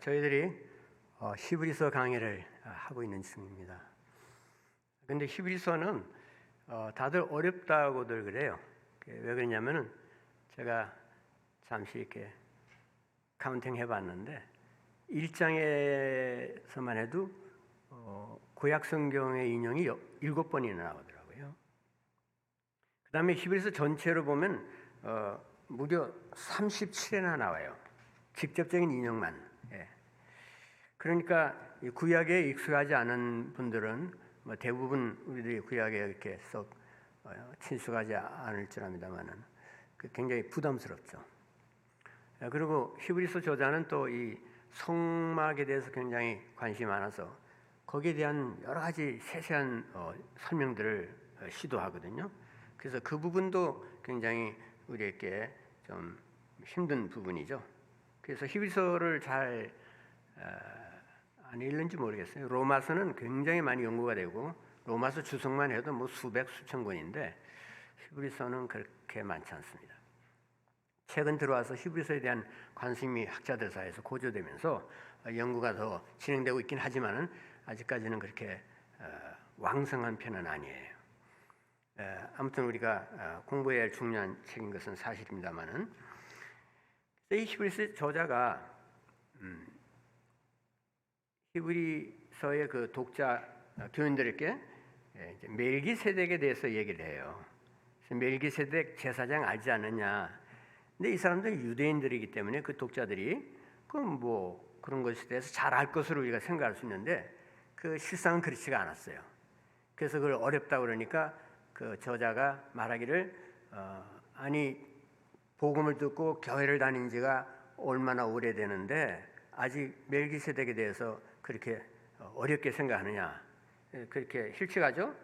저희들이 히브리서 강의를 하고 있는 중입니다. 근데 히브리서는 다들 어렵다고들 그래요. 왜 그러냐면은 제가 잠시 이렇게 카운팅 해봤는데 1장에서만 해도 구약 성경의 인용이 7번이나 나오더라고요. 그 다음에 히브리서 전체로 보면 무려 37회나 나와요. 직접적인 인용만. 그러니까 구약에 익숙하지 않은 분들은 대부분 우리들이 구약에 이렇게 썩 친숙하지 않을 줄 압니다만은 굉장히 부담스럽죠. 그리고 히브리서 저자는 또 이 성막에 대해서 굉장히 관심이 많아서 거기에 대한 여러 가지 세세한 설명들을 시도하거든요. 그래서 그 부분도 굉장히 우리에게 좀 힘든 부분이죠. 그래서 히브리서를 잘 안 읽는지 모르겠어요. 로마서는 굉장히 많이 연구가 되고 로마서 주석만 해도 뭐 수백 수천 권인데 히브리서는 그렇게 많지 않습니다. 최근 들어와서 히브리서에 대한 관심이 학자들 사이에서 고조되면서 연구가 더 진행되고 있긴 하지만은 아직까지는 그렇게 왕성한 편은 아니에요. 아무튼 우리가 공부해야 할 중요한 책인 것은 사실입니다만은 이 히브리서 저자가 히브리서의 그 독자 교인들에게 멜기세덱에 대해서 얘기를 해요. 멜기세덱 제사장 알지 않느냐? 근데 이 사람들은 유대인들이기 때문에 그 독자들이 그런 것에 대해서 잘 알 것으로 우리가 생각할 수 있는데 그 실상은 그렇지가 않았어요. 그래서 그걸 어렵다 그러니까 그 저자가 말하기를 아니 복음을 듣고 교회를 다닌 지가 얼마나 오래되는데 아직 멜기세덱에 대해서 그렇게 어렵게 생각하느냐, 그렇게 힐치가죠.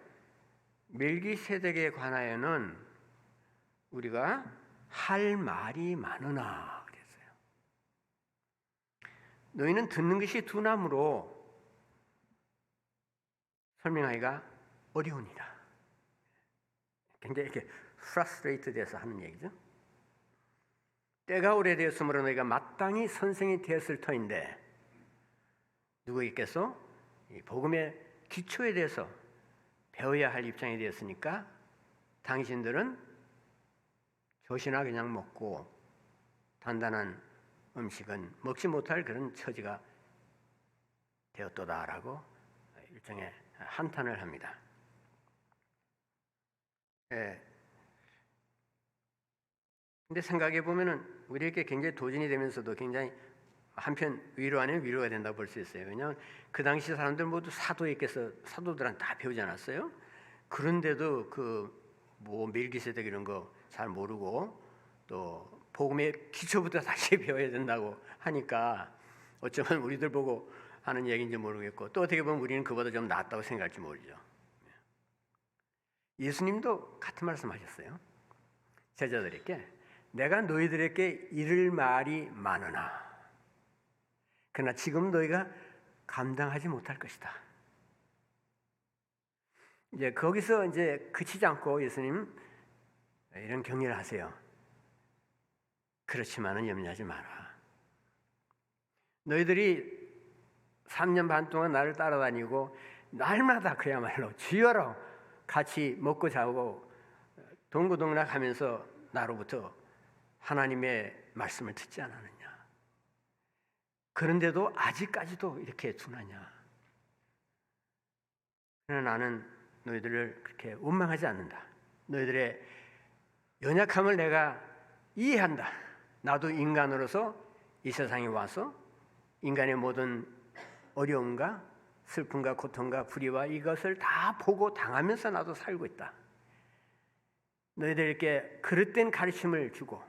멜기세덱에 관하여는 우리가 할 말이 많으나 그랬어요. 너희는 듣는 것이 두나무로 설명하기가 어려우니라. 굉장히 이렇게 프러스트레이트 돼서 하는 얘기죠. 때가 오래되었으므로 너희가 마땅히 선생이 되었을 터인데 누구에게서 이 복음의 기초에 대해서 배워야 할 입장이 되었으니까 당신들은 조시나 그냥 먹고 단단한 음식은 먹지 못할 그런 처지가 되었도다라고 일종의 한탄을 합니다. 근데 생각해 보면은 우리에게 굉장히 도전이 되면서도 굉장히 한편 위로 아니면 위로가 된다고 볼 수 있어요. 왜냐하면 그 당시 사람들 모두 사도에게서 사도들한테 다 배우지 않았어요? 그런데도 멜기세덱 이런 거 잘 모르고 또 복음의 기초부터 다시 배워야 된다고 하니까 어쩌면 우리들 보고 하는 얘기인지 모르겠고 또 어떻게 보면 우리는 그보다 좀 낫다고 생각할지 모르죠. 예수님도 같은 말씀하셨어요. 제자들에게 내가 너희들에게 이를 말이 많으나 그러나 지금 너희가 감당하지 못할 것이다. 이제 거기서 이제 그치지 않고 예수님 이런 격려를 하세요. 그렇지만은 염려하지 마라. 너희들이 3년 반 동안 나를 따라다니고 날마다 그야말로 주여로 같이 먹고 자고 동고동락하면서 나로부터 하나님의 말씀을 듣지 않았느냐. 그런데도 아직까지도 이렇게 둔하냐. 그러나 나는 너희들을 그렇게 원망하지 않는다. 너희들의 연약함을 내가 이해한다. 나도 인간으로서 이 세상에 와서 인간의 모든 어려움과 슬픔과 고통과 불의와 이것을 다 보고 당하면서 나도 살고 있다. 너희들에게 그릇된 가르침을 주고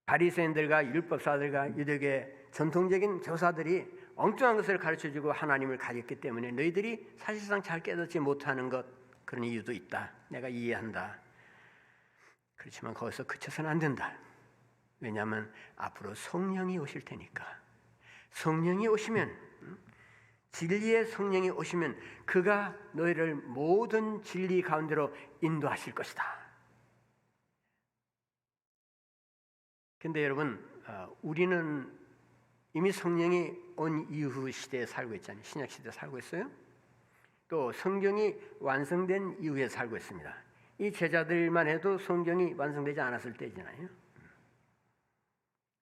바리새인들과 율법사들과 유대계 전통적인 교사들이 엉뚱한 것을 가르쳐주고 하나님을 가렸기 때문에 너희들이 사실상 잘 깨닫지 못하는 것 그런 이유도 있다. 내가 이해한다. 그렇지만 거기서 그쳐서는 안 된다. 왜냐하면 앞으로 성령이 오실 테니까. 성령이 오시면 진리의 성령이 오시면 그가 너희를 모든 진리 가운데로 인도하실 것이다. 근데 여러분 우리는 이미 성령이 온 이후 시대에 살고 있잖아요. 신약 시대에 살고 있어요. 또 성경이 완성된 이후에 살고 있습니다. 이 제자들만 해도 성경이 완성되지 않았을 때잖아요.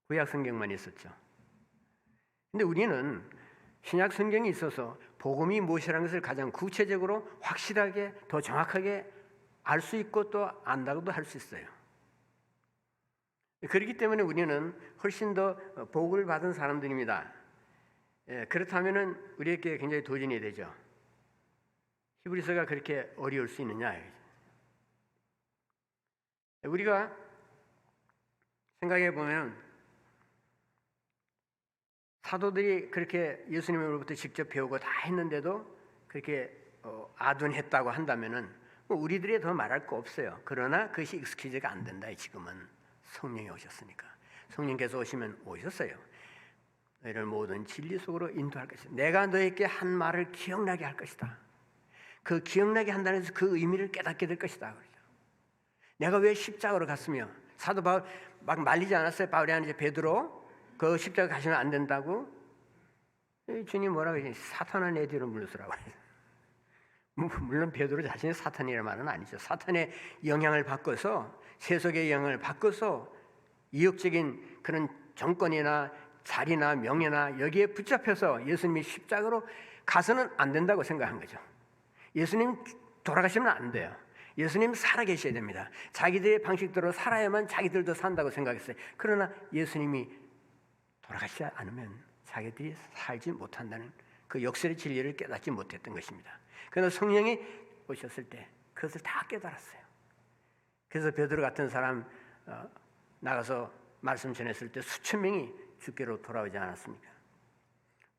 구약 성경만 있었죠. 근데 우리는 신약 성경이 있어서 복음이 무엇이라는 것을 가장 구체적으로 확실하게 더 정확하게 알 수 있고 또 안다고도 할 수 있어요. 그렇기 때문에 우리는 훨씬 더 복을 받은 사람들입니다. 그렇다면 우리에게 굉장히 도전이 되죠. 히브리서가 그렇게 어려울 수 있느냐? 우리가 생각해 보면 사도들이 그렇게 예수님으로부터 직접 배우고 다 했는데도 그렇게 아둔했다고 한다면은 우리들이 더 말할 거 없어요. 그러나 그것이 익스큐즈가 안 된다. 지금은 성령이 오셨으니까. 성령께서 오시면 오셨어요. 너희를 모든 진리 속으로 인도할 것이다. 내가 너에게 한 말을 기억나게 할 것이다. 그 기억나게 한다는 것은 그 의미를 깨닫게 될 것이다. 내가 왜 십자가로 갔으며 사도 바울 막 말리지 않았어요. 바울이 아니지 베드로 그 십자가 가시면 안 된다고. 주님 뭐라고 하지? 사탄아 내 뒤로 물러서라고. 물론 베드로 자신이 사탄이라는 말은 아니죠. 사탄의 영향을 바꿔서 세속의 영향을 바꿔서 이욕적인 그런 정권이나 자리나 명예나 여기에 붙잡혀서 예수님이 십자가로 가서는 안 된다고 생각한 거죠. 예수님 돌아가시면 안 돼요. 예수님 살아계셔야 됩니다. 자기들의 방식대로 살아야만 자기들도 산다고 생각했어요. 그러나 예수님이 돌아가시지 않으면 자기들이 살지 못한다는 그 역설의 진리를 깨닫지 못했던 것입니다. 그러나 성령이 오셨을 때 그것을 다 깨달았어요. 그래서 베드로 같은 사람 나가서 말씀 전했을 때 수천 명이 주께로 돌아오지 않았습니까?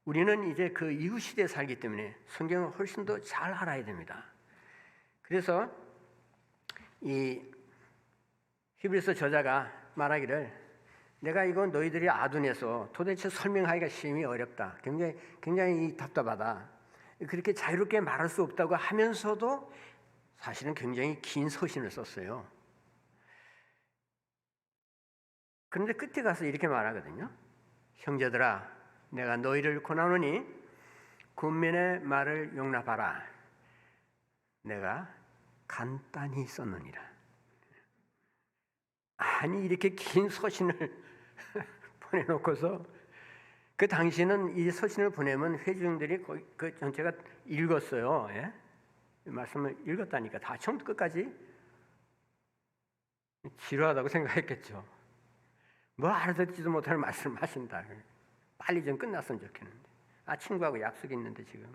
우리는 이제 그 이후 시대에 살기 때문에 성경을 훨씬 더 잘 알아야 됩니다. 그래서 이 히브리서 저자가 말하기를 내가 이건 너희들이 아둔해서 도대체 설명하기가 심히 어렵다. 굉장히 답답하다. 그렇게 자유롭게 말할 수 없다고 하면서도 사실은 굉장히 긴 서신을 썼어요. 그런데 끝에 가서 이렇게 말하거든요. 형제들아, 내가 너희를 권하노니 군민의 말을 용납하라. 내가 간단히 썼느니라. 아니 이렇게 긴 서신을 보내놓고서 그 당시는 이 서신을 보내면 회중들이 거의 그 전체가 읽었어요. 예? 말씀을 읽었다니까 다 처음부터 끝까지 지루하다고 생각했겠죠. 뭐 알아듣지도 못하는 말씀을 하신다. 빨리 좀 끝났으면 좋겠는데. 친구하고 약속이 있는데 지금.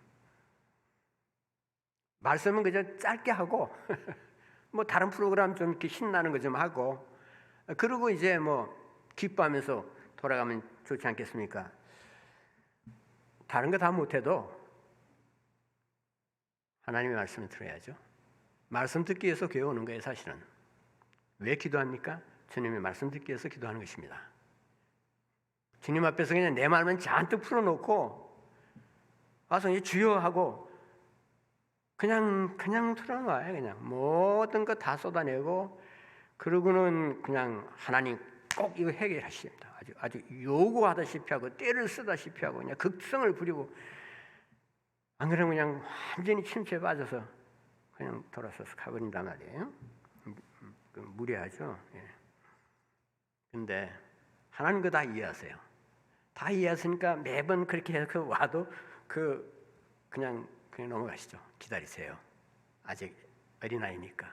말씀은 그저 짧게 하고 뭐 다른 프로그램 좀 이렇게 신나는 거 좀 하고 그리고 이제 뭐 기뻐하면서 돌아가면 좋지 않겠습니까? 다른 거 다 못해도 하나님의 말씀을 들어야죠. 말씀 듣기 위해서 교회 오는 거예요, 사실은. 왜 기도합니까? 주님의 말씀 듣기 위해서 기도하는 것입니다. 주님 앞에서 그냥 내 마음은 잔뜩 풀어놓고 와서 이제 주여 하고 그냥 틀어놔요. 그냥 모든 거 다 쏟아내고 그러고는 그냥 하나님 꼭 이거 해결하십니다. 아주 요구하다시피 하고 때를 쓰다시피 하고 그냥 극성을 부리고 안 그러면 그냥 완전히 침체에 빠져서 그냥 돌아서서 가버린단 말이에요. 무례하죠. 예. 근데 하나님 그거 다 이해하세요. 다 이해하시니까 매번 그렇게 해서 와도 그냥 넘어가시죠. 기다리세요. 아직 어린아이니까.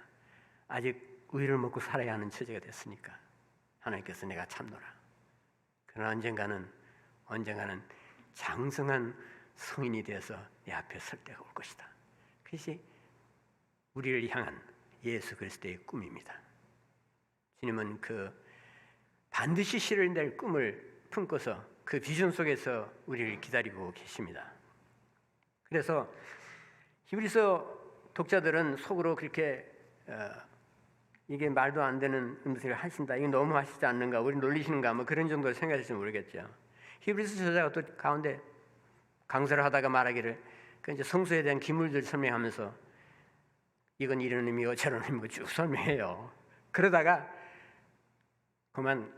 아직 우유를 먹고 살아야 하는 처지가 됐으니까. 하나님께서 내가 참노라. 그러나 언젠가는 장성한 성인이 되어서 내 앞에 설 때가 올 것이다. 그것이 우리를 향한 예수 그리스도의 꿈입니다. 주님은 반드시 실현될 꿈을 품고서 그 비전 속에서 우리를 기다리고 계십니다. 그래서 히브리서 독자들은 속으로 그렇게 이게 말도 안 되는 음식을 하신다. 이거 너무 하시지 않는가? 우리 놀리시는가? 뭐 그런 정도로 생각할지 모르겠죠. 히브리서 저자가 또 가운데 강사를 하다가 말하기를 이제 성수에 대한 기물들 설명하면서 이건 이런 의미고 저런 의미고 쭉 설명해요. 그러다가 그만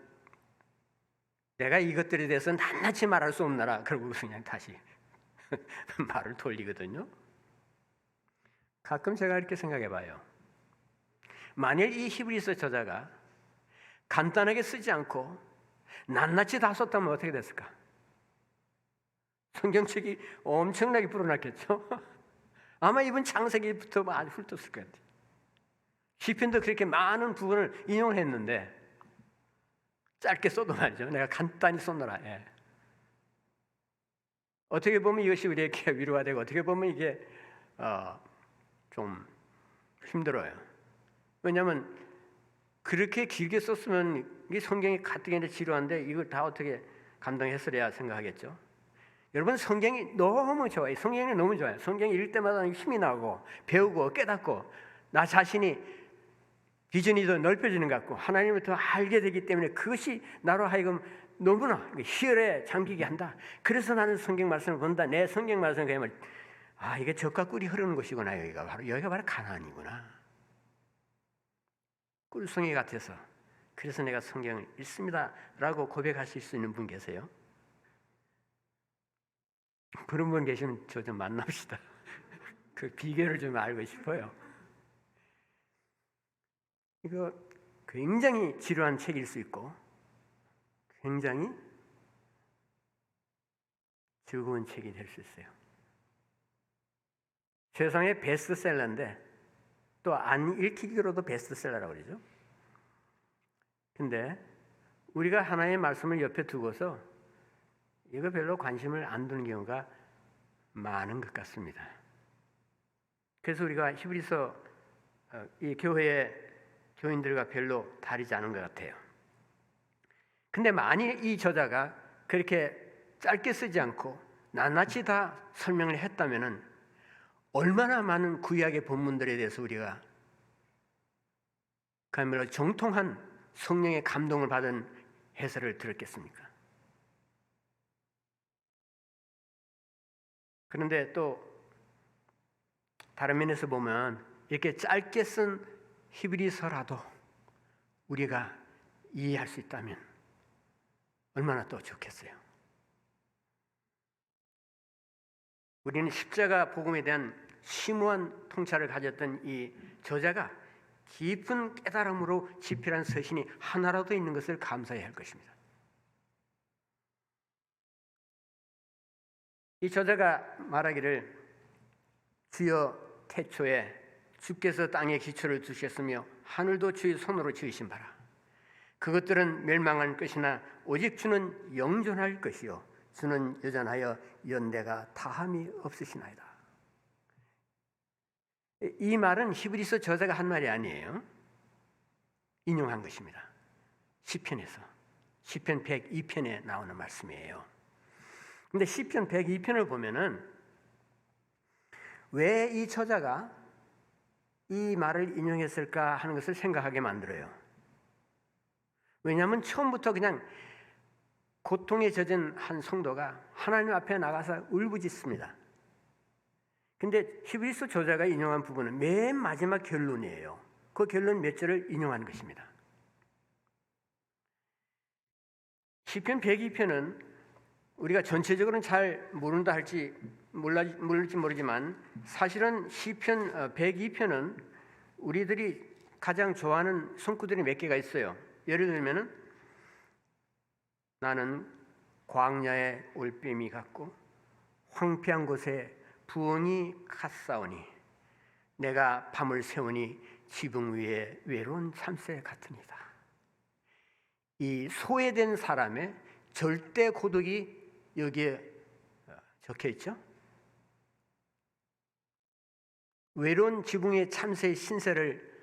내가 이것들에 대해서 낱낱이 말할 수 없나라. 그러고 그냥 다시 말을 돌리거든요. 가끔 제가 이렇게 생각해 봐요. 만일 이 히브리서 저자가 간단하게 쓰지 않고 낱낱이 다 썼다면 어떻게 됐을까? 성경책이 엄청나게 불어났겠죠? 아마 이번 창세기부터 아주 훑었을 것 같아요. 시편도 그렇게 많은 부분을 인용을 했는데 짧게 써도 말이죠. 내가 간단히 썼노라. 예. 어떻게 보면 이것이 우리에게 위로가 되고 어떻게 보면 이게 좀 힘들어요. 왜냐하면 그렇게 길게 썼으면 이 성경이 가뜩이나 지루한데 이걸 다 어떻게 감당했으랴 생각하겠죠. 여러분 성경이 너무 좋아요. 성경이 너무 좋아요. 성경 읽을 때마다 힘이 나고 배우고 깨닫고 나 자신이 비전이 더 넓혀지는 것 같고 하나님을 더 알게 되기 때문에 그것이 나로 하여금 너무나 희열에 잠기게 한다. 그래서 나는 성경 말씀을 본다. 내 성경 말씀을 그냥 이게 젖과 꿀이 흐르는 곳이구나. 여기가 바로 가나안이구나. 꿀송이 같아서 그래서 내가 성경을 읽습니다라고 고백하실 수 있는 분 계세요? 그런 분 계시면 저 좀 만납시다. 그 비결을 좀 알고 싶어요. 이거 굉장히 지루한 책일 수 있고 굉장히 즐거운 책이 될 수 있어요. 세상의 베스트셀러인데 또 안 읽히기로도 베스트셀러라고 그러죠. 근데 우리가 하나님의 말씀을 옆에 두고서 이거 별로 관심을 안 두는 경우가 많은 것 같습니다. 그래서 우리가 히브리서 이 교회의 교인들과 별로 다르지 않은 것 같아요. 근데 만일 이 저자가 그렇게 짧게 쓰지 않고 낱낱이 다 설명을 했다면은 얼마나 많은 구약의 본문들에 대해서 우리가 그야말로 정통한 성령의 감동을 받은 해설을 들었겠습니까? 그런데 또 다른 면에서 보면 이렇게 짧게 쓴 히브리서라도 우리가 이해할 수 있다면 얼마나 또 좋겠어요. 우리는 십자가 복음에 대한 심오한 통찰을 가졌던 이 저자가 깊은 깨달음으로 집필한 서신이 하나라도 있는 것을 감사해야 할 것입니다. 이 저자가 말하기를 주여 태초에 주께서 땅에 기초를 두셨으며 하늘도 주의 손으로 지으신 바라. 그것들은 멸망할 것이나 오직 주는 영존할 것이요 주는 여전하여 연대가 다함이 없으시나이다. 이 말은 히브리서 저자가 한 말이 아니에요. 인용한 것입니다. 시편에서 시편 102편에 나오는 말씀이에요. 근데 시편 102편을 보면은 왜 이 저자가 이 말을 인용했을까 하는 것을 생각하게 만들어요. 왜냐하면 처음부터 그냥 고통에 젖은 한 성도가 하나님 앞에 나가서 울부짖습니다. 근데 히브리서 저자가 인용한 부분은 맨 마지막 결론이에요. 그 결론 몇 절을 인용한 것입니다. 시편 102편은 우리가 전체적으로는 잘 모른다 할지 모를지 모르지만 사실은 시편 102편은 우리들이 가장 좋아하는 son구들이 몇 개가 있어요. 예를 들면은 나는 광야의 올빼미 같고 황폐한 곳에 부엉이 갓사오니 내가 밤을 새우니 지붕 위에 외로운 참새 같으니다. 이 소외된 사람의 절대 고독이 여기에 적혀 있죠. 외로운 지붕의 참새의 신세를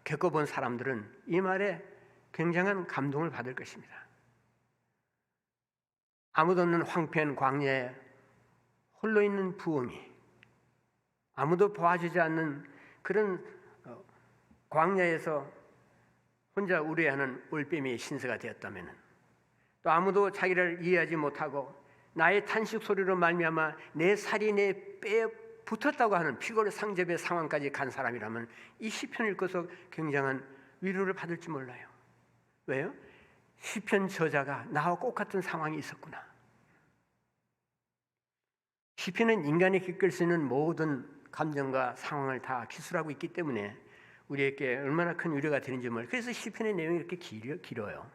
겪어본 사람들은 이 말에 굉장한 감동을 받을 것입니다. 아무도 없는 황폐한 광야에 홀로 있는 부엉이, 아무도 도와주지 않는 그런 광야에서 혼자 우려하는 올빼미의 신세가 되었다면, 또 아무도 자기를 이해하지 못하고 나의 탄식 소리로 말미암아 내 살이 내 뼈에 붙었다고 하는 피골 상접의 상황까지 간 사람이라면 이 시편을 읽고서 굉장한 위로를 받을지 몰라요. 왜요? 시편 저자가 나와 똑같은 상황이 있었구나. 시편은 인간이 겪을 수 있는 모든 감정과 상황을 다 기술하고 있기 때문에 우리에게 얼마나 큰 위로가 되는지 몰라요. 그래서 시편의 내용이 이렇게 길어요.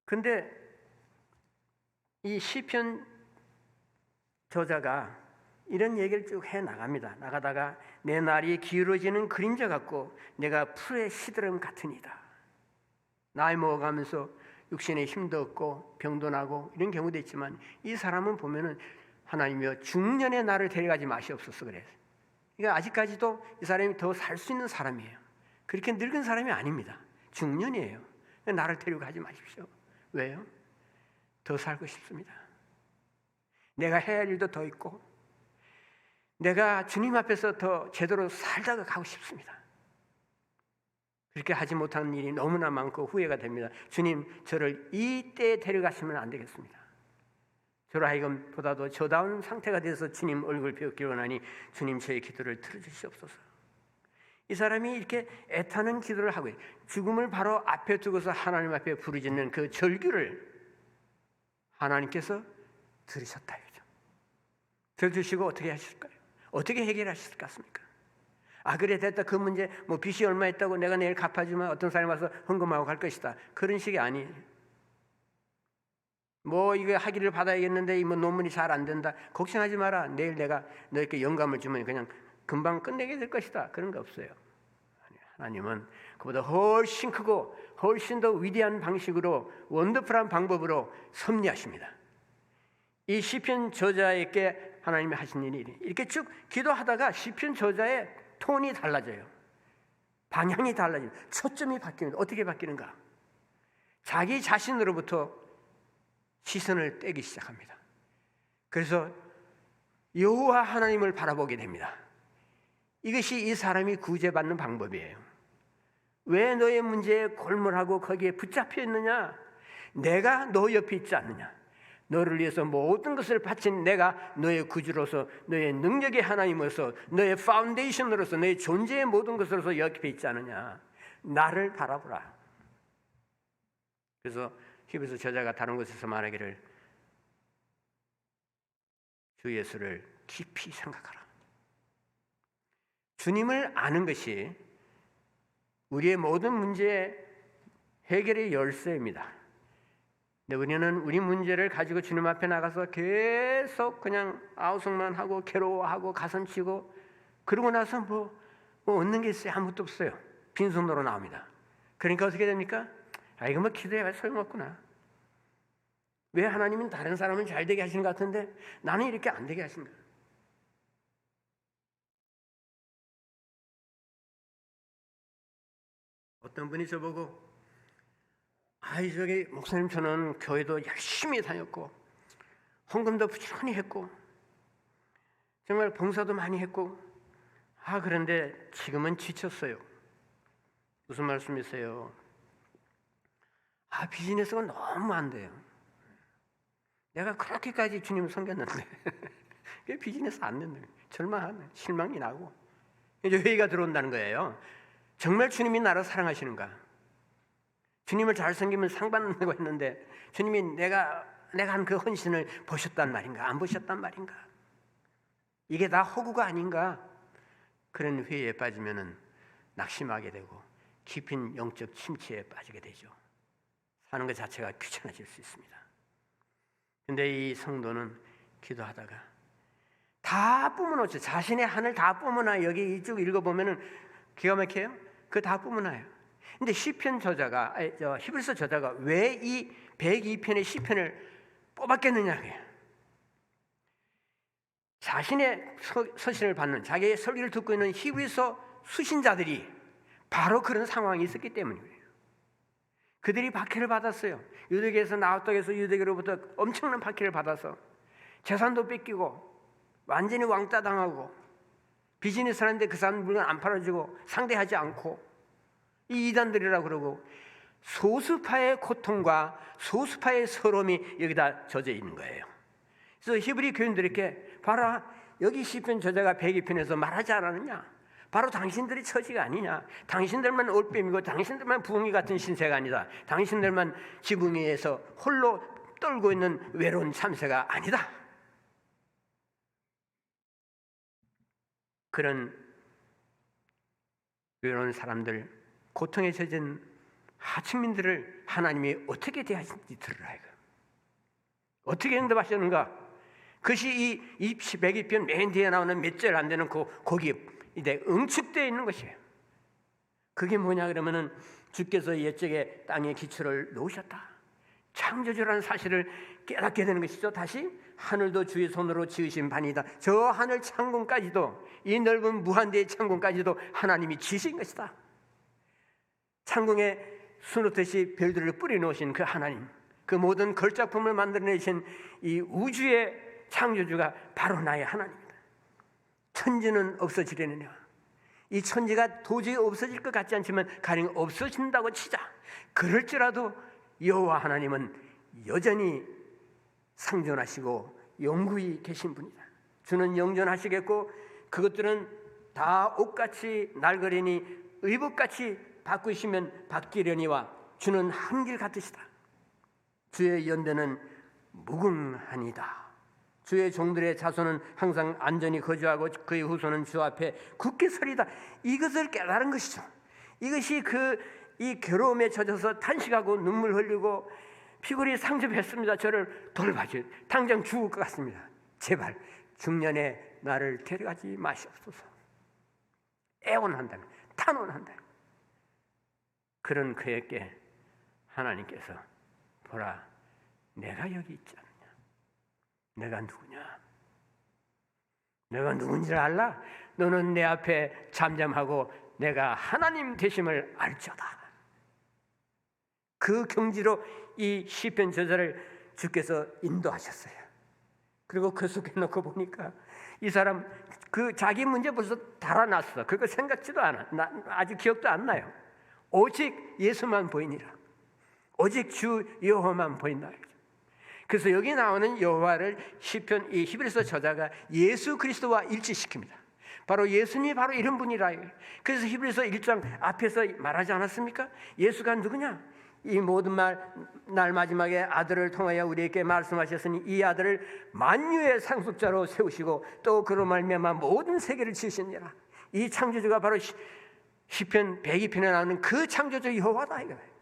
근데 이 시편 저자가 이런 얘기를 쭉 해나갑니다. 나가다가 내 날이 기울어지는 그림자 같고 내가 풀의 시드름 같으니다. 나이 먹어가면서 육신에 힘도 없고 병도 나고 이런 경우도 있지만 이 사람은 보면은 하나님이여 중년의 나를 데려가지 마시옵소서 그래요. 그러니까 아직까지도 이 사람이 더 살 수 있는 사람이에요. 그렇게 늙은 사람이 아닙니다. 중년이에요. 나를 데려가지 마십시오. 왜요? 더 살고 싶습니다. 내가 해야 할 일도 더 있고 내가 주님 앞에서 더 제대로 살다가 가고 싶습니다. 그렇게 하지 못한 일이 너무나 많고 후회가 됩니다. 주님, 저를 이때에 데려가시면 안 되겠습니다. 저를 하여금 보다도 저다운 상태가 돼서 주님 얼굴 뵙기를 원하니 주님 저의 기도를 들어주시옵소서. 이 사람이 이렇게 애타는 기도를 하고 죽음을 바로 앞에 두고서 하나님 앞에 부르짖는 그 절규를 하나님께서 들으셨다 이거죠. 들어주시고 어떻게 하실까요? 어떻게 해결하실 것 같습니까? 그래 됐다. 그 문제 뭐 빚이 얼마 있다고 내가 내일 갚아주면 어떤 사람이 와서 헌금하고 갈 것이다. 그런 식이 아니에요. 뭐 이거 학위를 받아야겠는데 뭐 논문이 잘 안 된다. 걱정하지 마라. 내일 내가 너에게 영감을 주면 그냥 금방 끝내게 될 것이다. 그런 거 없어요. 하나님은 그보다 훨씬 크고 훨씬 더 위대한 방식으로 원더풀한 방법으로 섭리하십니다. 이 시편 저자에게 하나님이 하신 일이 이렇게 쭉 기도하다가 시편 저자의 톤이 달라져요. 방향이 달라져요. 초점이 바뀝니다. 어떻게 바뀌는가? 자기 자신으로부터 시선을 떼기 시작합니다. 그래서 여호와 하나님을 바라보게 됩니다. 이것이 이 사람이 구제받는 방법이에요. 왜 너의 문제에 골몰하고 거기에 붙잡혀 있느냐? 내가 너 옆에 있지 않느냐? 너를 위해서 모든 것을 바친 내가 너의 구주로서 너의 능력의 하나님으로서 너의 파운데이션으로서 너의 존재의 모든 것으로서 옆에 있지 않느냐? 나를 바라보라. 그래서 히브리서 저자가 다른 곳에서 말하기를 주 예수를 깊이 생각하라. 주님을 아는 것이 우리의 모든 문제 해결의 열쇠입니다. 근데 우리는 우리 문제를 가지고 주님 앞에 나가서 계속 그냥 아우성만 하고 괴로워하고 가슴치고 그러고 나서 뭐 얻는 게 있어요? 아무것도 없어요. 빈손으로 나옵니다. 그러니까 어떻게 됩니까? 이거 뭐 기도해야 소용없구나. 왜 하나님은 다른 사람은 잘 되게 하시는 것 같은데 나는 이렇게 안 되게 하신가? 어떤 분이 저보고 저기 목사님 저는 교회도 열심히 다녔고 헌금도 부지런히 했고 정말 봉사도 많이 했고 그런데 지금은 지쳤어요. 무슨 말씀이세요? 비즈니스가 너무 안 돼요. 내가 그렇게까지 주님을 섬겼는데 왜 비즈니스 안 된다? 절망하네. 실망이 나고 이제 회의가 들어온다는 거예요. 정말 주님이 나를 사랑하시는가? 주님을 잘 섬기면 상 받는다고 했는데 주님이 내가 한 그 헌신을 보셨단 말인가? 안 보셨단 말인가? 이게 다 허구가 아닌가? 그런 회의에 빠지면은 낙심하게 되고 깊은 영적 침체에 빠지게 되죠. 사는 것 자체가 귀찮아질 수 있습니다. 근데 이 성도는 기도하다가 다 뿜어놓죠. 자신의 한을 다 뿜어놔요. 여기 이쪽 읽어보면은 기가 막혀요. 그거 다 뿜어놔요. 근데 시편 저자가, 히브리서 저자가 왜 이 102편의 시편을 뽑았겠느냐? 자신의 서신을 받는, 자기의 설교를 듣고 있는 히브리서 수신자들이 바로 그런 상황이 있었기 때문이에요. 그들이 박해를 받았어요. 유대교에서 나왔다고 해서 유대교로부터 엄청난 박해를 받아서 재산도 뺏기고 완전히 왕따 당하고 비즈니스 하는데 그 사람 물건 안 팔아주고 상대하지 않고 이 이단들이라고 그러고 소수파의 고통과 소수파의 서러움이 여기다 젖어 있는 거예요. 그래서 히브리 교인들에게 봐라, 여기 시편 저자가 102편에서 말하지 않았느냐? 바로 당신들이 처지가 아니냐. 당신들만 올빼미고 당신들만 부엉이 같은 신세가 아니다. 당신들만 지붕 위에서 홀로 떨고 있는 외로운 참새가 아니다. 그런 외로운 사람들, 고통에 젖은 하층민들을 하나님이 어떻게 대하시는지 들으라 이거. 어떻게 응답하셨는가? 그것이 이 120편 맨 뒤에 나오는 몇 절 안 되는 거기에 이제 응축되어 있는 것이에요. 그게 뭐냐 그러면은 주께서 옛적에 땅에 기초를 놓으셨다. 창조주라는 사실을 깨닫게 되는 것이죠. 다시 하늘도 주의 손으로 지으신 반이다. 저 하늘 창공까지도, 이 넓은 무한대의 창공까지도 하나님이 지으신 것이다. 창공에 수놓듯이 별들을 뿌려놓으신 그 하나님, 그 모든 걸작품을 만들어내신 이 우주의 창조주가 바로 나의 하나님이다. 천지는 없어지려느냐. 이 천지가 도저히 없어질 것 같지 않지만 가령 없어진다고 치자. 그럴지라도 여호와 하나님은 여전히 상존하시고 영구히 계신 분이다. 주는 영존하시겠고 그것들은 다 옷같이 날거리니 의복같이 바꾸시면 바뀌려니와 주는 한길 같으시다. 주의 연대는 무궁하니다. 주의 종들의 자손은 항상 안전히 거주하고 그의 후손은 주 앞에 굳게 서리다. 이것을 깨달은 것이죠. 이것이 이 괴로움에 젖어서 탄식하고 눈물 흘리고 피골이 상접했습니다. 저를 돌봐주세요. 당장 죽을 것 같습니다. 제발 중년에 나를 데려가지 마시옵소서. 애원한다면, 탄원한다면. 그런 그에게 하나님께서 보라, 내가 여기 있지 않느냐. 내가 누구냐? 내가 누군지를 알라? 너는 내 앞에 잠잠하고 내가 하나님 되심을 알지어다. 그 경지로 이 시편 저자를 주께서 인도하셨어요. 그리고 그 속에 놓고 보니까 이 사람 그 자기 문제 벌써 달아났어. 그거 생각지도 않아. 아직 기억도 안 나요. 오직 예수만 보이니라. 오직 주 여호와만 보인다. 그래서 여기 나오는 여호와를 시편 이 히브리서 저자가 예수 그리스도와 일치시킵니다. 바로 예수님이 바로 이런 분이라. 그래서 히브리서 1장 앞에서 말하지 않았습니까? 예수가 누구냐? 이 모든 날 마지막에 아들을 통하여 우리에게 말씀하셨으니 이 아들을 만유의 상속자로 세우시고 또 그로 말미암아 모든 세계를 지으시니라. 이 창조주가 바로 시편 102편에 나오는 그 창조주 여호와다 이거예요.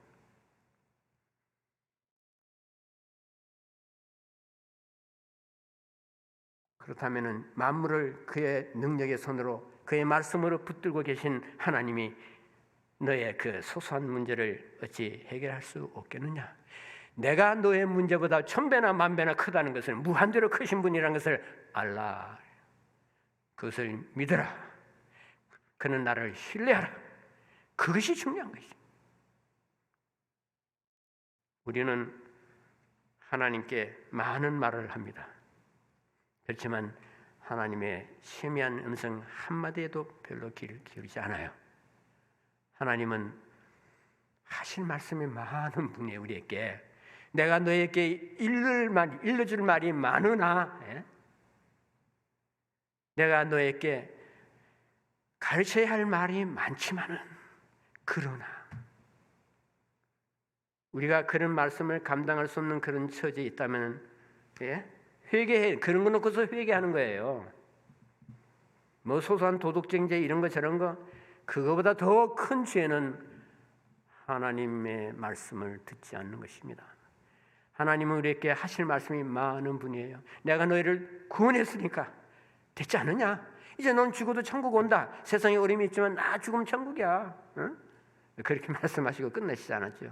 그렇다면은 만물을 그의 능력의 손으로 그의 말씀으로 붙들고 계신 하나님이 너의 그 소소한 문제를 어찌 해결할 수 없겠느냐? 내가 너의 문제보다 1000배나 10,000배나 크다는 것을, 무한대로 크신 분이라는 것을 알라. 그것을 믿어라. 그는 나를 신뢰하라. 그것이 중요한 것이죠. 우리는 하나님께 많은 말을 합니다. 그렇지만 하나님의 세미한 음성 한마디에도 별로 귀를 기울이지 않아요. 하나님은 하실 말씀이 많은 분이에요. 우리에게 내가 너에게 일러줄 말이 많으나 내가 너에게 가르쳐야 할 말이 많지만은 그러나 우리가 그런 말씀을 감당할 수 없는 그런 처지에 있다면 회개해. 그런 거 놓고서 회개하는 거예요. 뭐 소소한 도덕쟁제 이런 거 저런 거, 그거보다 더 큰 죄는 하나님의 말씀을 듣지 않는 것입니다. 하나님은 우리에게 하실 말씀이 많은 분이에요. 내가 너희를 구원했으니까 됐지 않느냐? 이제 넌 죽어도 천국 온다. 세상에 어려움이 있지만 나 죽으면 천국이야. 응? 그렇게 말씀하시고 끝내시지 않았죠.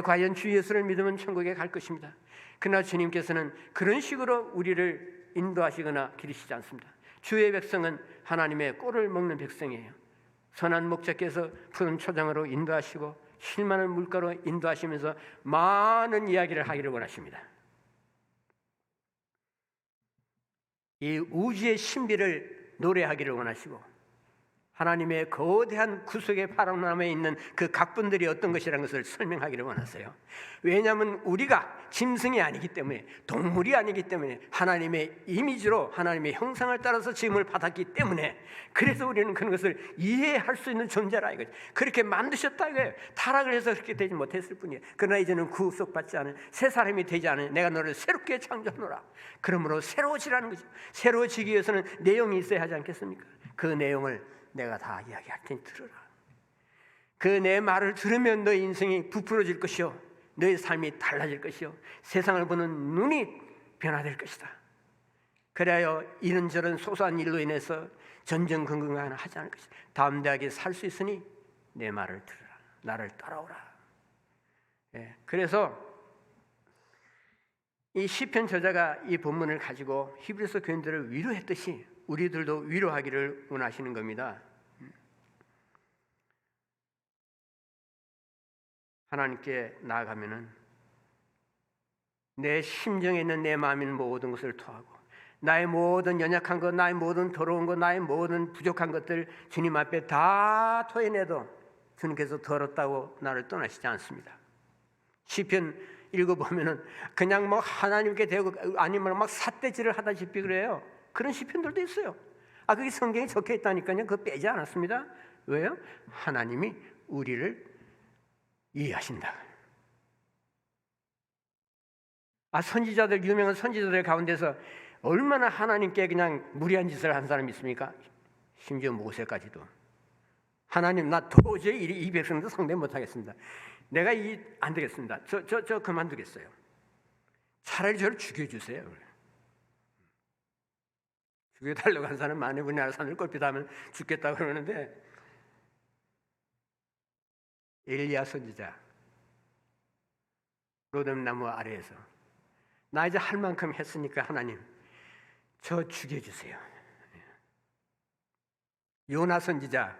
과연 주 예수를 믿으면 천국에 갈 것입니다. 그러나 주님께서는 그런 식으로 우리를 인도하시거나 기르시지 않습니다. 주의 백성은 하나님의 꼴을 먹는 백성이에요. 선한 목자께서 푸른 초장으로 인도하시고 쉴만한 물가로 인도하시면서 많은 이야기를 하기를 원하십니다. 이 우주의 신비를 노래하기를 원하시고 하나님의 거대한 구속의 파라나에 있는 그 각본들이 어떤 것이라는 것을 설명하기를 원하세요. 왜냐하면 우리가 짐승이 아니기 때문에, 동물이 아니기 때문에, 하나님의 이미지로 하나님의 형상을 따라서 지음을 받았기 때문에, 그래서 우리는 그런 것을 이해할 수 있는 존재라 이거죠. 그렇게 만드셨다 이거예요. 타락을 해서 그렇게 되지 못했을 뿐이에요. 그러나 이제는 구속받지 않은 새 사람이 되지 않은 내가 너를 새롭게 창조하노라. 그러므로 새로워지라는 거죠. 새로워지기 위해서는 내용이 있어야 하지 않겠습니까? 그 내용을 내가 다 이야기할 테니 들으라. 그 내 말을 들으면 너의 인생이 부풀어질 것이요, 너의 삶이 달라질 것이요, 세상을 보는 눈이 변화될 것이다. 그래야 이런저런 소소한 일로 인해서 전전긍긍하지 않을 것이다. 담대하게 살 수 있으니 내 말을 들으라. 나를 따라오라. 그래서 이 시편 저자가 이 본문을 가지고 히브리서 교인들을 위로했듯이 우리들도 위로하기를 원하시는 겁니다. 하나님께 나아가면은 내 심정에 있는 내 마음에 있는 모든 것을 토하고, 나의 모든 연약한 것, 나의 모든 더러운 것, 나의 모든 부족한 것들 주님 앞에 다 토해내도 주님께서 더럽다고 나를 떠나시지 않습니다. 시편 읽어보면은 그냥 뭐 하나님께 대고 아니면 막 삿대질을 하다시피 그래요. 그런 시편들도 있어요. 그게 성경에 적혀 있다니까요. 그거 빼지 않았습니다. 왜요? 하나님이 우리를 이해하신다. 선지자들, 유명한 선지자들 가운데서 얼마나 하나님께 그냥 무리한 짓을 한 사람이 있습니까? 심지어 모세까지도. 하나님, 나 도저히 이 백성도 상대 못하겠습니다. 내가 안 되겠습니다. 저 그만두겠어요. 차라리 저를 죽여주세요. 죽여달라고 한 사람 많이, 우리나라 사람들 꼴피하면 죽겠다고 그러는데, 엘리야 선지자 로뎀나무 아래에서 나 이제 할 만큼 했으니까 하나님 저 죽여주세요. 요나 선지자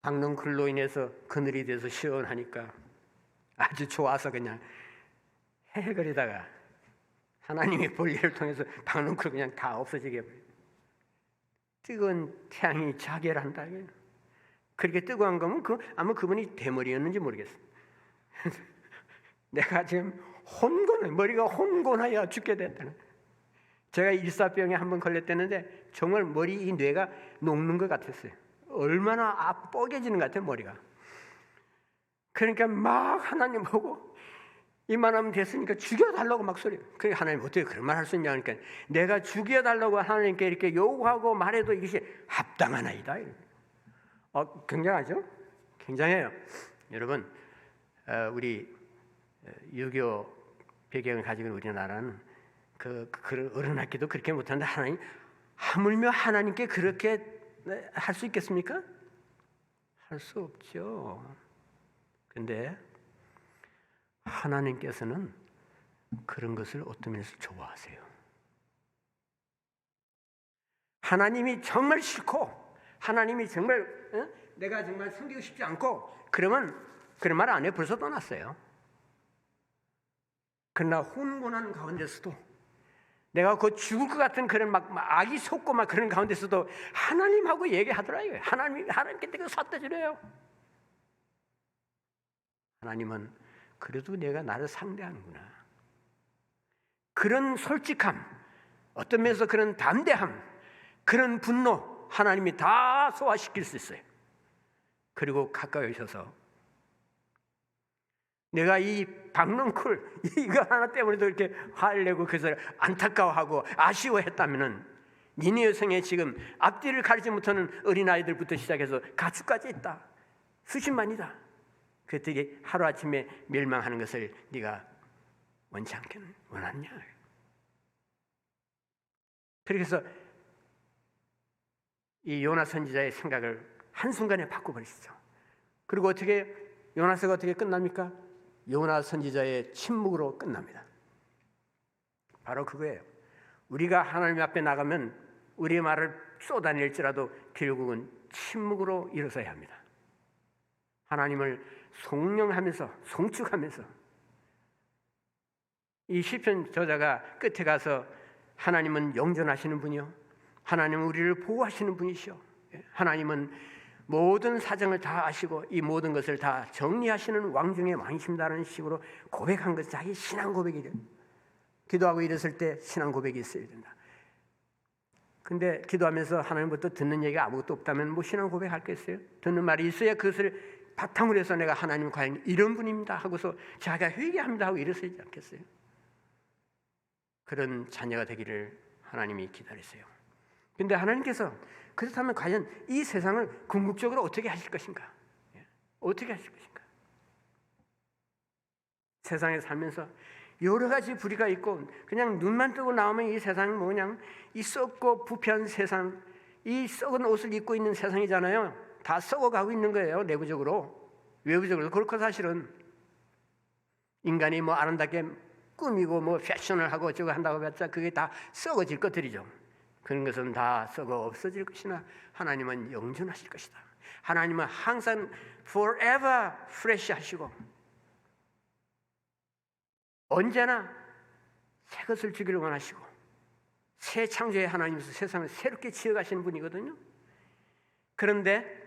박농쿨로 인해서 그늘이 돼서 시원하니까 아주 좋아서 그냥 헤헤거리다가 하나님의 본리를 통해서 박농쿨 그냥 다 없어지게 해버려요. 뜨거운 태양이 자결한다. 그렇게 뜨거운 거면 아마 그분이 대머리였는지 모르겠어요. 내가 지금 머리가 혼곤하여 죽게 됐다는. 제가 일사병에 한번 걸렸다는데 정말 이 뇌가 녹는 것 같았어요. 얼마나 뻐개지는 것 같아요, 머리가. 그러니까 막 하나님 보고 이만하면 됐으니까 죽여달라고 막 소리. 그러니까 하나님 어떻게 그런 말 할 수 있냐 하니까 내가 죽여달라고 하나님께 이렇게 요구하고 말해도 이것이 합당하나이다. 굉장하죠? 굉장해요. 여러분, 우리 유교 배경을 가지고 있는 우리나라는 그 어른학기도 그렇게 못하는데 하나님, 하물며 하나님께 그렇게 할 수 있겠습니까? 할 수 없죠. 근데 하나님께서는 그런 것을 어떤 면에서 좋아하세요. 하나님이 정말 싫고, 하나님이 정말 내가 정말 섬기고 싶지 않고, 그러면 그런 말 안 해요. 벌써 떠났어요. 그러나 혼곤한 가운데서도, 내가 곧 죽을 것 같은 그런 막 악이 솟고 막 그런 가운데서도 하나님하고 얘기하더라고요. 하나님께 내가 삿대질해요. 하나님은 그래도 내가 나를 상대하는구나. 그런 솔직함, 어떤 면에서 그런 담대함, 그런 분노, 하나님이 다 소화시킬 수 있어요. 그리고 가까이 오셔서 내가 이 박농쿨 이거 하나 때문에도 이렇게 화를 내고 그래서 안타까워하고 아쉬워했다면은 니네 여성에 지금 앞뒤를 가리지 못하는 어린아이들부터 시작해서 가축까지 있다. 수십만이다. 그들이 하루아침에 멸망하는 것을 네가 원치 않겠는 원하냐. 그래서 이 요나 선지자의 생각을 한순간에 바꿔버리시죠. 그리고 요나서가 어떻게 끝납니까? 요나 선지자의 침묵으로 끝납니다. 바로 그거예요. 우리가 하나님 앞에 나가면 우리의 말을 쏟아낼지라도 결국은 침묵으로 일어서야 합니다. 하나님을 송영하면서 송축하면서. 이 시편 저자가 끝에 가서 하나님은 영존하시는 분이요, 하나님은 우리를 보호하시는 분이시오. 하나님은 모든 사정을 다 아시고 이 모든 것을 다 정리하시는 왕중의 왕이십니다라는 식으로 고백한 것이 자기 신앙 고백이죠. 기도하고 이랬을 때 신앙 고백이 있어야 된다. 근데 기도하면서 하나님부터 듣는 얘기가 아무것도 없다면 뭐 신앙 고백할 게 있어요? 듣는 말이 있어야 그것을 바탕으로 해서 내가 하나님 과연 이런 분입니다 하고서 자기가 회개합니다 하고 이랬어야지 않겠어요? 그런 자녀가 되기를 하나님이 기다리세요. 근데 하나님께서 그렇다면 과연 이 세상을 궁극적으로 어떻게 하실 것인가? 어떻게 하실 것인가? 세상에 살면서 여러 가지 불의가 있고 그냥 눈만 뜨고 나오면 이 세상은 뭐냐? 이 썩고 부패한 세상, 이 썩은 옷을 입고 있는 세상이잖아요. 다 썩어가고 있는 거예요. 내부적으로. 외부적으로. 그렇고 사실은 인간이 뭐 아름답게 꾸미고 뭐 패션을 하고 어쩌고 한다고 했자 그게 다 썩어질 것들이죠. 그런 것은 다 썩어 없어질 것이나 하나님은 영존하실 것이다. 하나님은 항상 forever fresh 하시고 언제나 새 것을 주기를 원하시고 새 창조의 하나님께서 세상을 새롭게 지어가시는 분이거든요. 그런데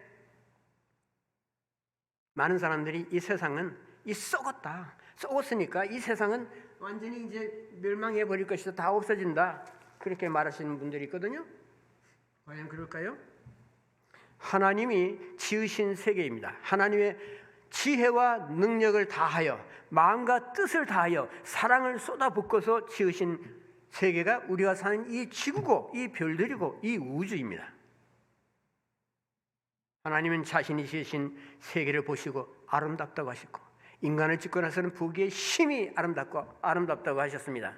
많은 사람들이 이 세상은 이 썩었다. 썩었으니까 이 세상은 완전히 이제 멸망해 버릴 것이다. 다 없어진다. 그렇게 말하시는 분들이 있거든요. 과연 그럴까요? 하나님이 지으신 세계입니다. 하나님의 지혜와 능력을 다하여 마음과 뜻을 다하여 사랑을 쏟아붓고서 지으신 세계가 우리가 사는 이 지구고 이 별들이고 이 우주입니다. 하나님은 자신이 지으신 세계를 보시고 아름답다고 하셨고 인간을 짓고 나서는 보기에 심히 아름답다고 하셨습니다.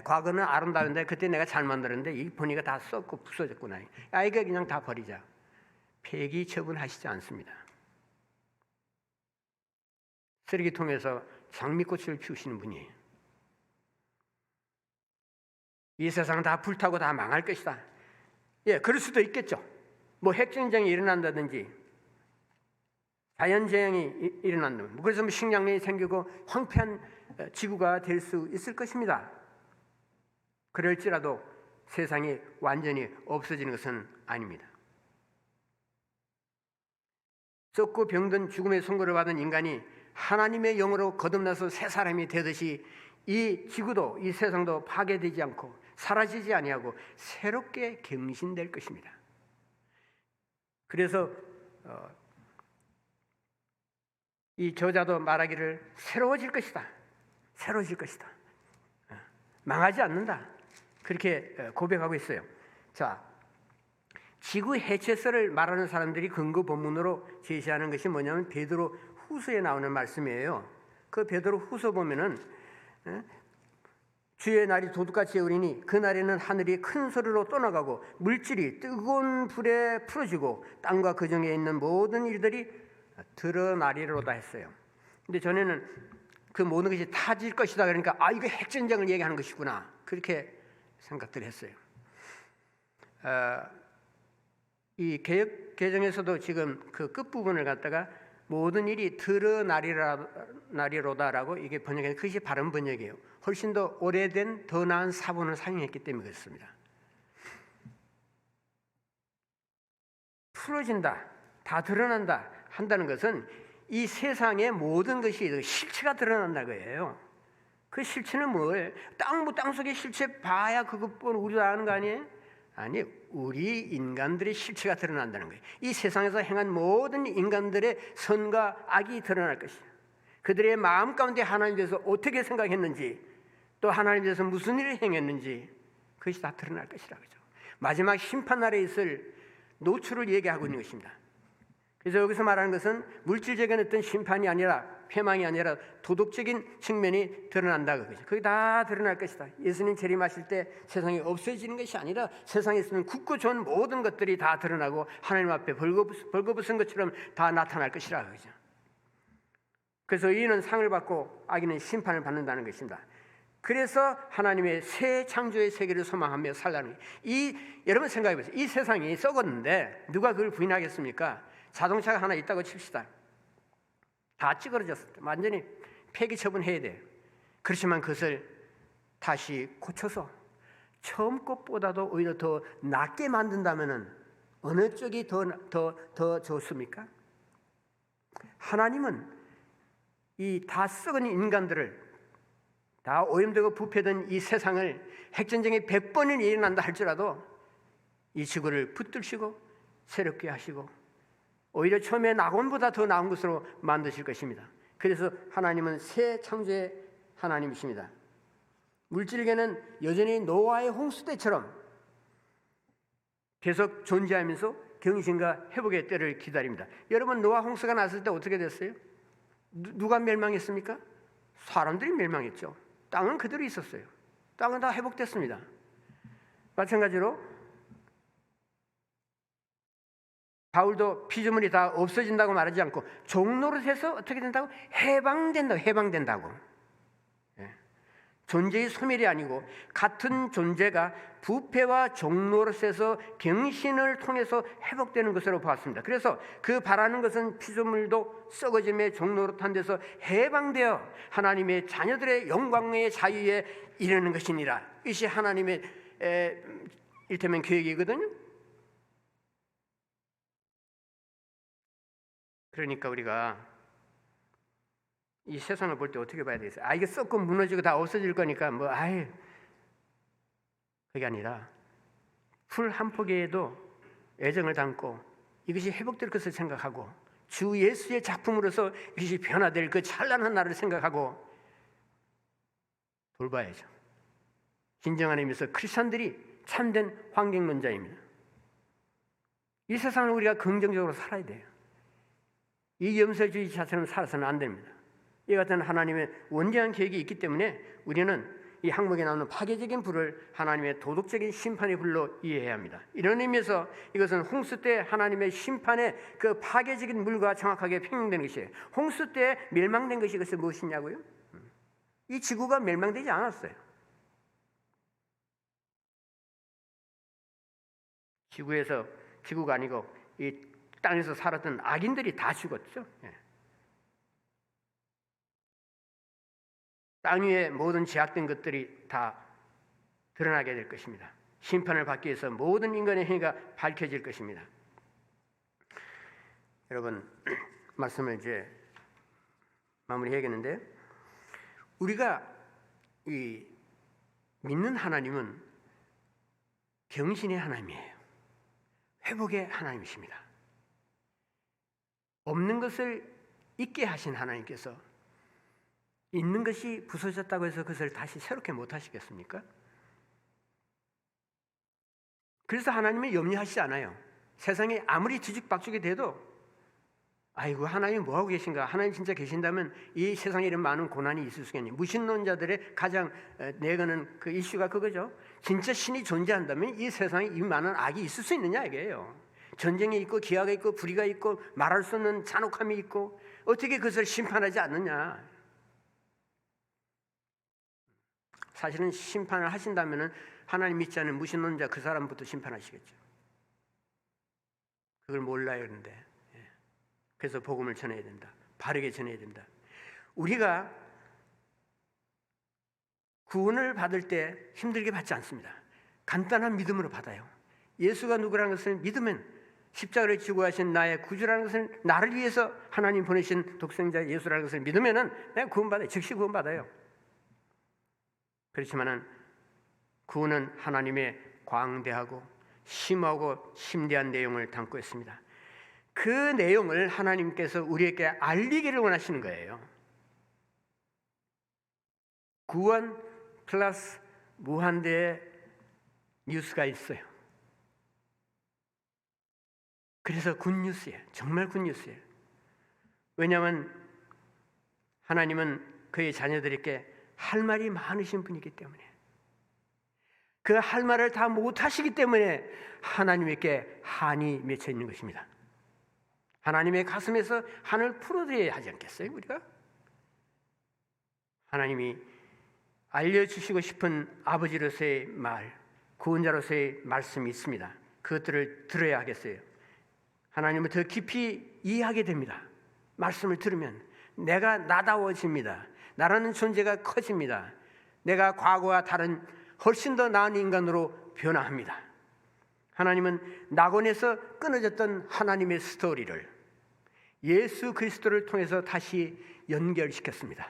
과거는 아름다운데 그때 내가 잘 만들었는데 이 보니까 다 썩고 부서졌구나. 이거 그냥 다 버리자. 폐기 처분하시지 않습니다. 쓰레기통에서 장미꽃을 피우시는 분이에요. 이 세상은 다 불타고 다 망할 것이다. 예, 그럴 수도 있겠죠. 뭐 핵전쟁이 일어난다든지 자연재해이 일어난다든지 그래서 뭐 식량난이 생기고 황폐한 지구가 될 수 있을 것입니다. 그럴지라도 세상이 완전히 없어지는 것은 아닙니다. 썩고 병든 죽음의 선고를 받은 인간이 하나님의 영으로 거듭나서 새 사람이 되듯이 이 지구도 이 세상도 파괴되지 않고 사라지지 아니하고 새롭게 경신될 것입니다. 그래서 이 저자도 말하기를 새로워질 것이다. 새로워질 것이다. 망하지 않는다. 그렇게 고백하고 있어요. 자, 지구 해체설을 말하는 사람들이 근거 본문으로 제시하는 것이 뭐냐면 베드로 후서에 나오는 말씀이에요. 그 베드로 후서 보면은 주의 날이 도둑같이 오리니 그 날에는 하늘이 큰 소리로 떠나가고 물질이 뜨거운 불에 풀어지고 땅과 그 중에 있는 모든 일들이 드러나리로다 했어요. 근데 전에는 그 모든 것이 타질 것이다 그러니까 이거 핵전쟁을 얘기하는 것이구나 그렇게 생각들 했어요. 이 개역 개정에서도 지금 그 끝부분을 갖다가 모든 일이 드러나리로다라고 이게 번역해 그것이 바른 번역이에요. 훨씬 더 오래된 더 나은 사본을 사용했기 때문에 그렇습니다. 풀어진다, 다 드러난다 한다는 것은 이 세상의 모든 것이 실체가 드러난다 거예요. 그 실체는 뭐예요? 땅 속의 실체 봐야 그것뿐 우리도 아는 거 아니에요? 아니, 우리 인간들의 실체가 드러난다는 거예요. 이 세상에서 행한 모든 인간들의 선과 악이 드러날 것이에요. 그들의 마음 가운데 하나님에 대해서 어떻게 생각했는지 또 하나님에 대해서 무슨 일을 행했는지 그것이 다 드러날 것이라 그죠. 마지막 심판날에 있을 노출을 얘기하고 있는 것입니다. 그래서 여기서 말하는 것은 물질적인 어떤 심판이 아니라 회망이 아니라 도덕적인 측면이 드러난다 그거죠. 그게 다 드러날 것이다. 예수님 재림하실 때 세상이 없어지는 것이 아니라 세상에 있는 굳고 좋은 모든 것들이 다 드러나고 하나님 앞에 벌거벗은 것처럼 다 나타날 것이라 그거죠. 그래서 의인은 상을 받고 악인은 심판을 받는다는 것입니다. 그래서 하나님의 새 창조의 세계를 소망하며 살라는 거예요. 여러분 생각해 보세요. 이 세상이 썩었는데 누가 그걸 부인하겠습니까? 자동차가 하나 있다고 칩시다. 다 찌그러졌을 때 완전히 폐기 처분해야 돼요. 그렇지만 그것을 다시 고쳐서 처음 것보다도 오히려 더 낫게 만든다면은 어느 쪽이 더 좋습니까? 하나님은 이 다 썩은 인간들을, 다 오염되고 부패된 이 세상을 핵전쟁이 100번이 일어난다 할지라도 이 지구를 붙들시고 새롭게 하시고 오히려 처음에 낙원보다 더 나은 것으로 만드실 것입니다. 그래서 하나님은 새 창조의 하나님이십니다. 물질계는 여전히 노아의 홍수 때처럼 계속 존재하면서 경신과 회복의 때를 기다립니다. 여러분, 노아 홍수가 났을 때 어떻게 됐어요? 누가 멸망했습니까? 사람들이 멸망했죠. 땅은 그대로 있었어요. 땅은 다 회복됐습니다. 마찬가지로 바울도 피조물이 다 없어진다고 말하지 않고 종노릇해서 어떻게 된다고? 해방된다고. 존재의 소멸이 아니고 같은 존재가 부패와 종노릇에서 경신을 통해서 회복되는 것으로 보았습니다. 그래서 그 바라는 것은 피조물도 썩어짐의 종노릇한 데서 해방되어 하나님의 자녀들의 영광의 자유에 이르는 것이니라. 이것이 하나님의 일테면 계획이거든요. 그러니까 우리가 이 세상을 볼 때 어떻게 봐야 되겠어요? 이게 썩고 무너지고 다 없어질 거니까 그게 아니라 풀 한 포기에도 애정을 담고 이것이 회복될 것을 생각하고 주 예수의 작품으로서 이것이 변화될 그 찬란한 날을 생각하고 돌봐야죠. 진정한 의미에서 크리스천들이 참된 환경론자입니다. 이 세상을 우리가 긍정적으로 살아야 돼요. 이 염세주의 자체는 살아서는 안 됩니다. 이 같은 하나님의 원대한 계획이 있기 때문에 우리는 이 항목에 나오는 파괴적인 불을 하나님의 도덕적인 심판의 불로 이해해야 합니다. 이런 의미에서 이것은 홍수 때 하나님의 심판의 그 파괴적인 물과 정확하게 평행되는 것이에요. 홍수 때 멸망된 것이 그것이 무엇이냐고요? 이 지구가 멸망되지 않았어요. 지구가 아니고 이 땅에서 살았던 악인들이 다 죽었죠. 땅 위에 모든 제약된 것들이 다 드러나게 될 것입니다. 심판을 받기 위해서 모든 인간의 행위가 밝혀질 것입니다. 여러분, 말씀을 이제 마무리해야겠는데, 우리가 이 믿는 하나님은 경신의 하나님이에요. 회복의 하나님이십니다. 없는 것을 있게 하신 하나님께서 있는 것이 부서졌다고 해서 그것을 다시 새롭게 못 하시겠습니까? 그래서 하나님을 염려하시지 않아요. 세상이 아무리 뒤죽박죽이 돼도 아이고 하나님 뭐하고 계신가? 하나님 진짜 계신다면 이 세상에 이런 많은 고난이 있을 수 있겠니? 무신론자들의 가장 내거는 그 이슈가 그거죠. 진짜 신이 존재한다면 이 세상에 이 많은 악이 있을 수 있느냐 이게요. 전쟁이 있고 기아가 있고 불의가 있고 말할 수 없는 잔혹함이 있고 어떻게 그것을 심판하지 않느냐? 사실은 심판을 하신다면 하나님 믿지 않는 무신론자 그 사람부터 심판하시겠죠. 그걸 몰라요. 그런데 그래서 복음을 전해야 된다. 바르게 전해야 된다. 우리가 구원을 받을 때 힘들게 받지 않습니다. 간단한 믿음으로 받아요. 예수가 누구라는 것을 믿으면 십자가를 지고 하신 나의 구주라는 것을 나를 위해서 하나님 보내신 독생자 예수라는 것을 믿으면은 내가 구원받아요. 즉시 구원받아요. 그렇지만은 구원은 하나님의 광대하고 심하고 심대한 내용을 담고 있습니다. 그 내용을 하나님께서 우리에게 알리기를 원하시는 거예요. 구원 플러스 무한대의 뉴스가 있어요. 그래서 굿뉴스예요. 정말 굿뉴스예요. 왜냐하면 하나님은 그의 자녀들에게 할 말이 많으신 분이기 때문에 그 할 말을 다 못하시기 때문에 하나님께 한이 맺혀 있는 것입니다. 하나님의 가슴에서 한을 풀어드려야 하지 않겠어요? 우리가? 하나님이 알려주시고 싶은 아버지로서의 말, 구원자로서의 말씀이 있습니다. 그것들을 들어야 하겠어요. 하나님을 더 깊이 이해하게 됩니다. 말씀을 들으면 내가 나다워집니다. 나라는 존재가 커집니다. 내가 과거와 다른 훨씬 더 나은 인간으로 변화합니다. 하나님은 낙원에서 끊어졌던 하나님의 스토리를 예수 그리스도를 통해서 다시 연결시켰습니다.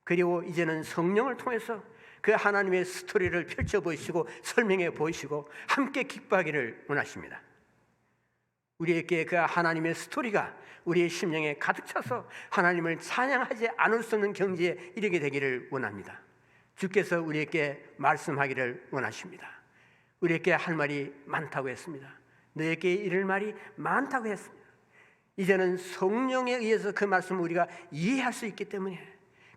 그리고 이제는 성령을 통해서 그 하나님의 스토리를 펼쳐 보이시고 설명해 보이시고 함께 기뻐하기를 원하십니다. 우리에게 그 하나님의 스토리가 우리의 심령에 가득 차서 하나님을 찬양하지 않을 수 없는 경지에 이르게 되기를 원합니다. 주께서 우리에게 말씀하기를 원하십니다. 우리에게 할 말이 많다고 했습니다. 너에게 이를 말이 많다고 했습니다. 이제는 성령에 의해서 그 말씀을 우리가 이해할 수 있기 때문에,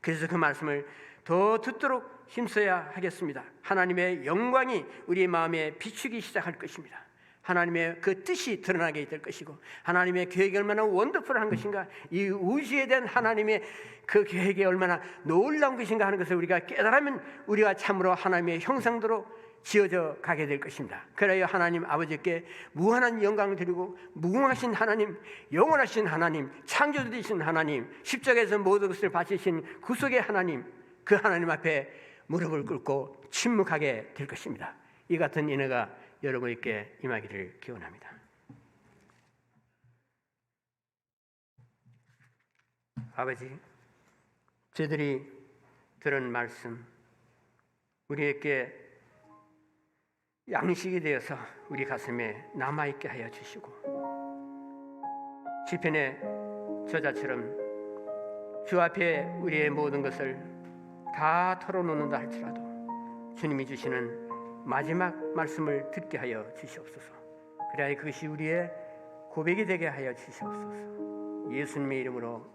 그래서 그 말씀을 더 듣도록 힘써야 하겠습니다. 하나님의 영광이 우리의 마음에 비추기 시작할 것입니다. 하나님의 그 뜻이 드러나게 될 것이고, 하나님의 계획이 얼마나 원더풀한 것인가, 이 우주에 대한 하나님의 그 계획이 얼마나 놀라운 것인가 하는 것을 우리가 깨달으면 우리가 참으로 하나님의 형상대로 지어져 가게 될 것입니다. 그래야 하나님 아버지께 무한한 영광을 드리고, 무궁하신 하나님, 영원하신 하나님, 창조주이신 하나님, 십자가에서 모든 것을 바치신 구속의 하나님, 그 하나님 앞에 무릎을 꿇고 침묵하게 될 것입니다. 이 같은 은혜가 여러분에게 임하기를 기원합니다. 아버지, 저희들이 들은 말씀 우리에게 양식이 되어서 우리 가슴에 남아있게 하여 주시고, 시편의 저자처럼 주 앞에 우리의 모든 것을 다 털어놓는다 할지라도 주님이 주시는 마지막 말씀을 듣게 하여 주시옵소서. 그래야 그것이 우리의 고백이 되게 하여 주시옵소서. 예수님의 이름으로